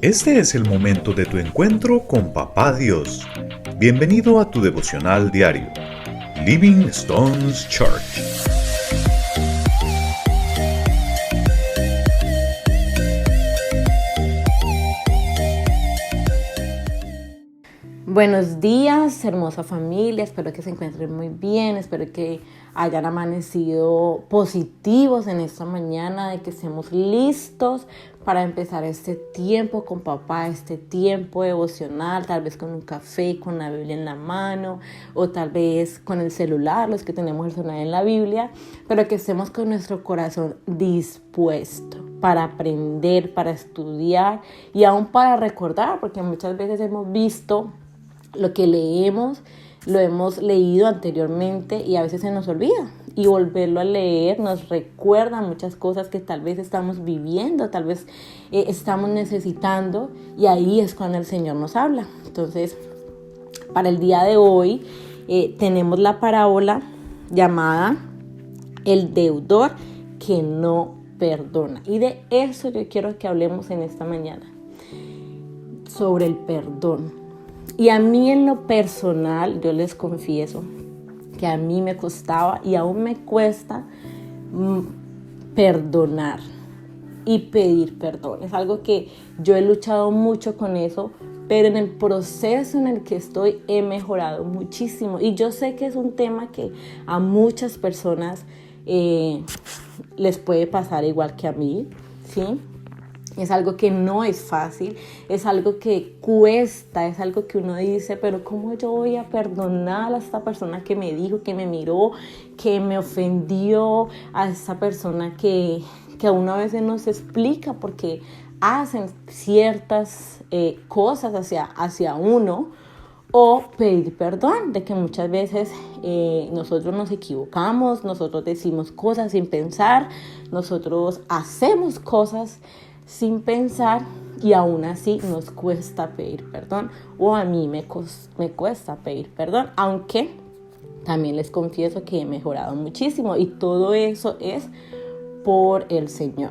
Este es el momento de tu encuentro con Papá Dios. Bienvenido a tu devocional diario, Living Stones Church. Buenos días, hermosa familia, espero que se encuentren muy bien, espero que hayan amanecido positivos en esta mañana, de que estemos listos para empezar este tiempo con papá, este tiempo devocional, tal vez con un café, con la Biblia en la mano o tal vez con el celular, los que tenemos el celular en la Biblia, pero que estemos con nuestro corazón dispuesto para aprender, para estudiar y aún para recordar, porque muchas veces hemos visto lo que leemos, lo hemos leído anteriormente y a veces se nos olvida. Y volverlo a leer nos recuerda muchas cosas que tal vez estamos viviendo, tal vez estamos necesitando, y ahí es cuando el Señor nos habla. Entonces, para el día de hoy tenemos la parábola llamada El deudor que no perdona. Y de eso yo quiero que hablemos en esta mañana, sobre el perdón. Y a mí en lo personal, yo les confieso que a mí me costaba y aún me cuesta perdonar y pedir perdón. Es algo que yo he luchado mucho con eso, pero en el proceso en el que estoy he mejorado muchísimo. Y yo sé que es un tema que a muchas personas les puede pasar igual que a mí, ¿sí? Es algo que no es fácil, es algo que cuesta, es algo que uno dice, pero ¿cómo yo voy a perdonar a esta persona que me dijo, que me miró, que me ofendió, a esta persona que a uno a veces no se explica porque hacen ciertas cosas hacia uno? O pedir perdón, de que muchas veces nosotros nos equivocamos, nosotros decimos cosas sin pensar, nosotros hacemos cosas sin pensar y aún así nos cuesta pedir perdón, o a mí me cuesta pedir perdón, aunque también les confieso que he mejorado muchísimo y todo eso es por el Señor.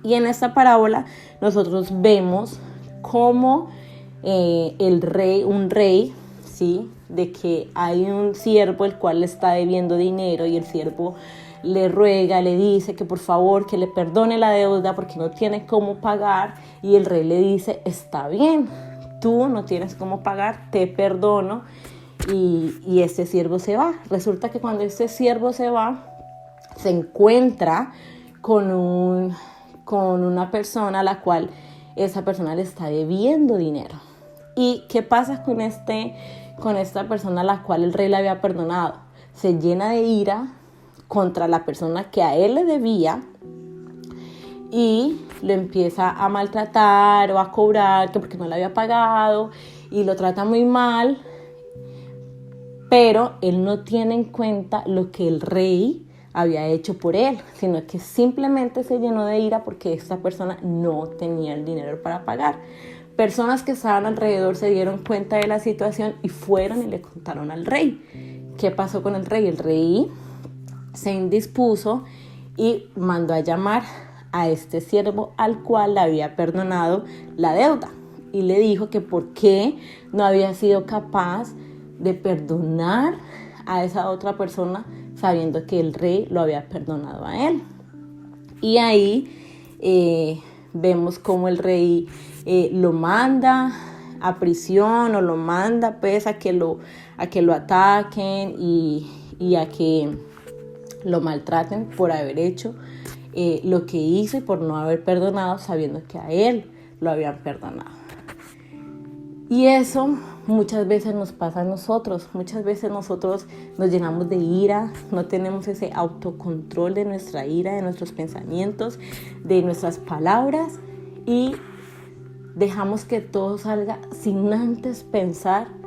Y en esta parábola nosotros vemos cómo un rey, ¿sí? De que hay un siervo el cual le está debiendo dinero y el siervo le ruega, le dice que por favor que le perdone la deuda porque no tiene cómo pagar, y el rey le dice: está bien, tú no tienes cómo pagar, te perdono, y este siervo se va. Resulta que cuando este siervo se va, se encuentra con una persona a la cual esa persona le está debiendo dinero. ¿Y qué pasa con esta persona a la cual el rey le había perdonado? Se llena de ira contra la persona que a él le debía y lo empieza a maltratar o a cobrar, que porque no le había pagado, y lo trata muy mal, pero él no tiene en cuenta lo que el rey había hecho por él, sino que simplemente se llenó de ira porque esta persona no tenía el dinero para pagar. Personas que estaban alrededor se dieron cuenta de la situación y fueron y le contaron al rey. ¿Qué pasó con el rey? El rey se indispuso y mandó a llamar a este siervo al cual le había perdonado la deuda, y le dijo que por qué no había sido capaz de perdonar a esa otra persona sabiendo que el rey lo había perdonado a él. Y ahí vemos cómo el rey lo manda a prisión, o lo manda pues a que lo ataquen y a que lo maltraten por haber hecho lo que hizo y por no haber perdonado sabiendo que a él lo habían perdonado. Y eso muchas veces nos pasa a nosotros. Muchas veces nosotros nos llenamos de ira, no tenemos ese autocontrol de nuestra ira, de nuestros pensamientos, de nuestras palabras, y dejamos que todo salga sin antes pensar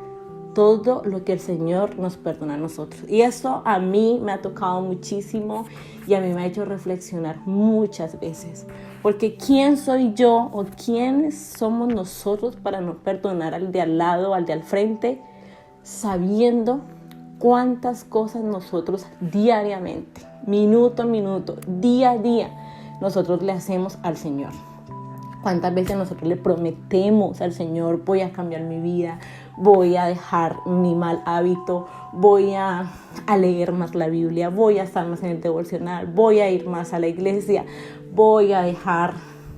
todo lo que el Señor nos perdona a nosotros. Y esto a mí me ha tocado muchísimo y a mí me ha hecho reflexionar muchas veces. Porque ¿quién soy yo o quiénes somos nosotros para no perdonar al de al lado, al de al frente, sabiendo cuántas cosas nosotros diariamente, minuto a minuto, día a día, nosotros le hacemos al Señor? ¿Cuántas veces nosotros le prometemos al Señor, voy a cambiar mi vida, voy a dejar mi mal hábito, voy a leer más la Biblia, voy a estar más en el devocional, voy a ir más a la iglesia, voy a dejar,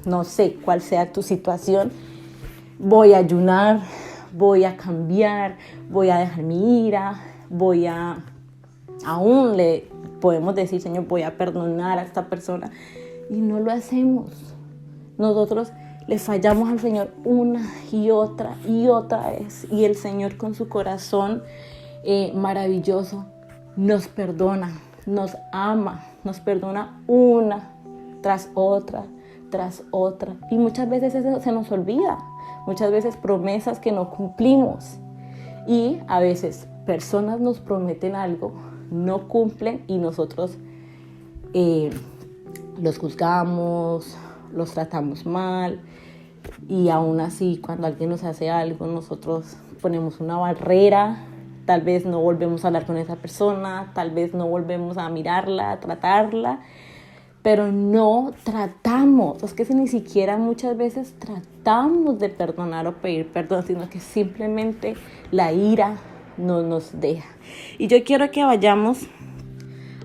no sé cuál sea tu situación, voy a ayunar, voy a cambiar, voy a dejar mi ira, aún le podemos decir, Señor, voy a perdonar a esta persona, y no lo hacemos. Nosotros le fallamos al Señor una y otra vez, y el Señor con su corazón maravilloso nos perdona, nos ama, nos perdona una tras otra, y muchas veces se nos olvida, muchas veces promesas que no cumplimos, y a veces personas nos prometen algo, no cumplen, y nosotros los juzgamos, los tratamos mal, y aún así cuando alguien nos hace algo nosotros ponemos una barrera, tal vez no volvemos a hablar con esa persona, tal vez no volvemos a mirarla, a tratarla, pero no tratamos, es que ni siquiera muchas veces tratamos de perdonar o pedir perdón, sino que simplemente la ira no nos deja. Y yo quiero que vayamos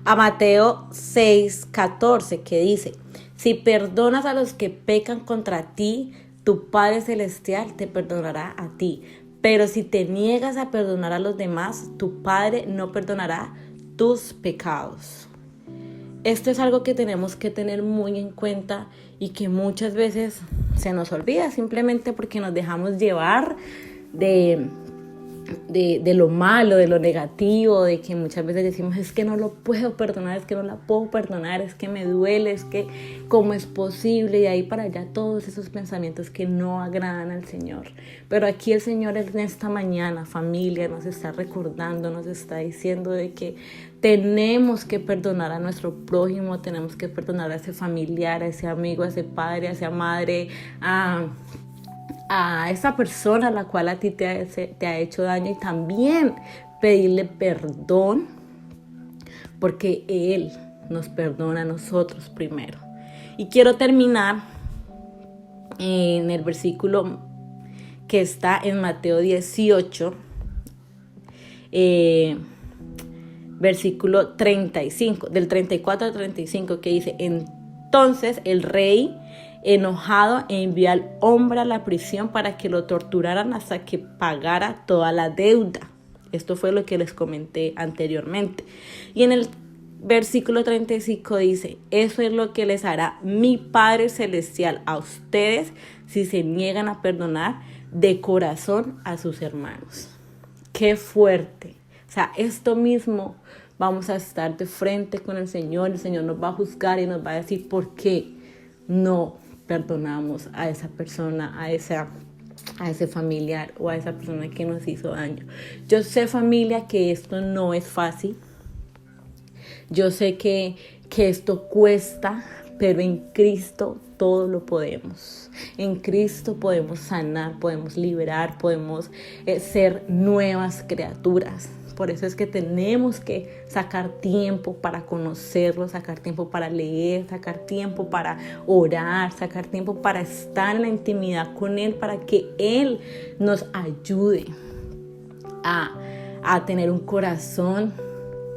a Mateo 6:14, que dice: si perdonas a los que pecan contra ti, tu Padre Celestial te perdonará a ti. Pero si te niegas a perdonar a los demás, tu Padre no perdonará tus pecados. Esto es algo que tenemos que tener muy en cuenta y que muchas veces se nos olvida, simplemente porque nos dejamos llevar de lo malo, de lo negativo, de que muchas veces decimos, es que no lo puedo perdonar, es que no la puedo perdonar, es que me duele, es que cómo es posible, y ahí para allá todos esos pensamientos que no agradan al Señor. Pero aquí el Señor en esta mañana, familia, nos está recordando, nos está diciendo de que tenemos que perdonar a nuestro prójimo, tenemos que perdonar a ese familiar, a ese amigo, a ese padre, a esa madre, a esa persona a la cual a ti te ha hecho daño, y también pedirle perdón, porque Él nos perdona a nosotros primero. Y quiero terminar en el versículo que está en Mateo 18, versículo 35, del 34 al 35, que dice: entonces el rey, enojado, envió al hombre a la prisión para que lo torturaran hasta que pagara toda la deuda. Esto fue lo que les comenté anteriormente. Y en el versículo 35 dice: eso es lo que les hará mi Padre Celestial a ustedes si se niegan a perdonar de corazón a sus hermanos. ¡Qué fuerte! O sea, esto mismo vamos a estar de frente con el Señor nos va a juzgar y nos va a decir por qué no perdonamos a esa persona, a ese familiar o a esa persona que nos hizo daño. Yo sé, familia, que esto no es fácil. Yo sé que esto cuesta, pero en Cristo todo lo podemos. En Cristo podemos sanar, podemos liberar, podemos ser nuevas criaturas. Por eso es que tenemos que sacar tiempo para conocerlo, sacar tiempo para leer, sacar tiempo para orar, sacar tiempo para estar en la intimidad con Él, para que Él nos ayude a tener un corazón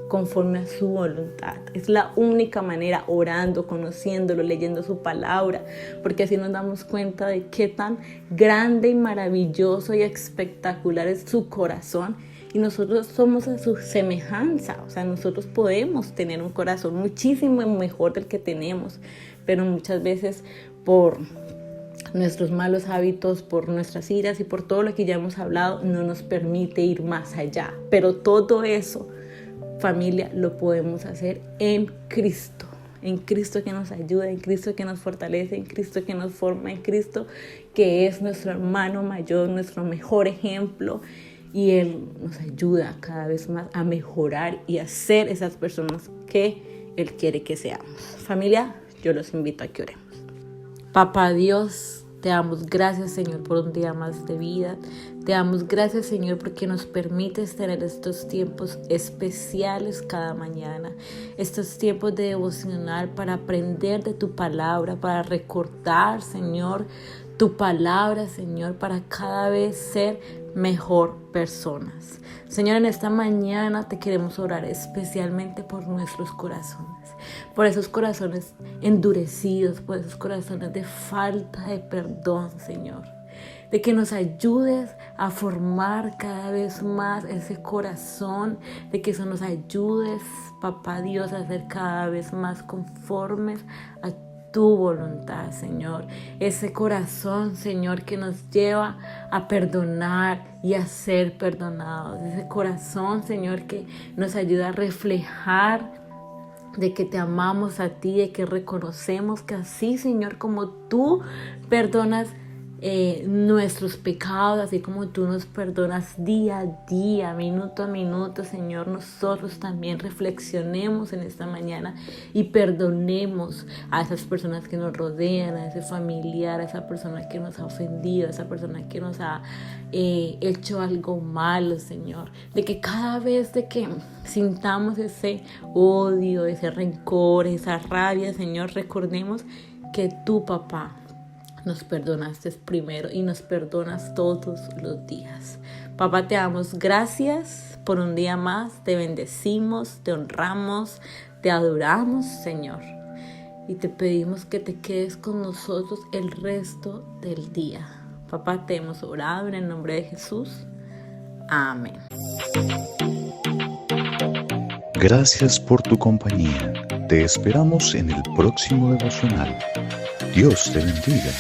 conforme a su voluntad. Es la única manera, orando, conociéndolo, leyendo su palabra, porque así nos damos cuenta de qué tan grande y maravilloso y espectacular es su corazón. Y nosotros somos a su semejanza, o sea, nosotros podemos tener un corazón muchísimo mejor del que tenemos, pero muchas veces por nuestros malos hábitos, por nuestras iras y por todo lo que ya hemos hablado, no nos permite ir más allá. Pero todo eso, familia, lo podemos hacer en Cristo que nos ayuda, en Cristo que nos fortalece, en Cristo que nos forma, en Cristo que es nuestro hermano mayor, nuestro mejor ejemplo. Y Él nos ayuda cada vez más a mejorar y a ser esas personas que Él quiere que seamos. Familia, yo los invito a que oremos. Papá Dios, Te damos gracias, Señor, por un día más de vida. Te damos gracias, Señor, porque nos permites tener estos tiempos especiales cada mañana. Estos tiempos de devocional para aprender de tu palabra, para recordar, Señor, tu palabra, Señor, para cada vez ser mejor personas. Señor, en esta mañana te queremos orar especialmente por nuestros corazones, por esos corazones endurecidos, por esos corazones de falta de perdón, Señor. De que nos ayudes a formar cada vez más ese corazón, de que eso nos ayudes, Papá Dios, a ser cada vez más conformes a tu voluntad, Señor. Ese corazón, Señor, que nos lleva a perdonar y a ser perdonados. Ese corazón, Señor, que nos ayuda a reflejar de que te amamos a ti, de que reconocemos que así, Señor, como tú perdonas nuestros pecados, así como tú nos perdonas día a día, minuto a minuto, Señor, nosotros también reflexionemos en esta mañana y perdonemos a esas personas que nos rodean, a ese familiar, a esa persona que nos ha ofendido, a esa persona que nos ha hecho algo malo, Señor. De que cada vez de que sintamos ese odio, ese rencor, esa rabia, Señor, recordemos que tu papá nos perdonaste primero y nos perdonas todos los días. Papá, te damos gracias por un día más. Te bendecimos, te honramos, te adoramos, Señor. Y te pedimos que te quedes con nosotros el resto del día. Papá, te hemos orado en el nombre de Jesús. Amén. Gracias por tu compañía. Te esperamos en el próximo devocional. Dios te bendiga.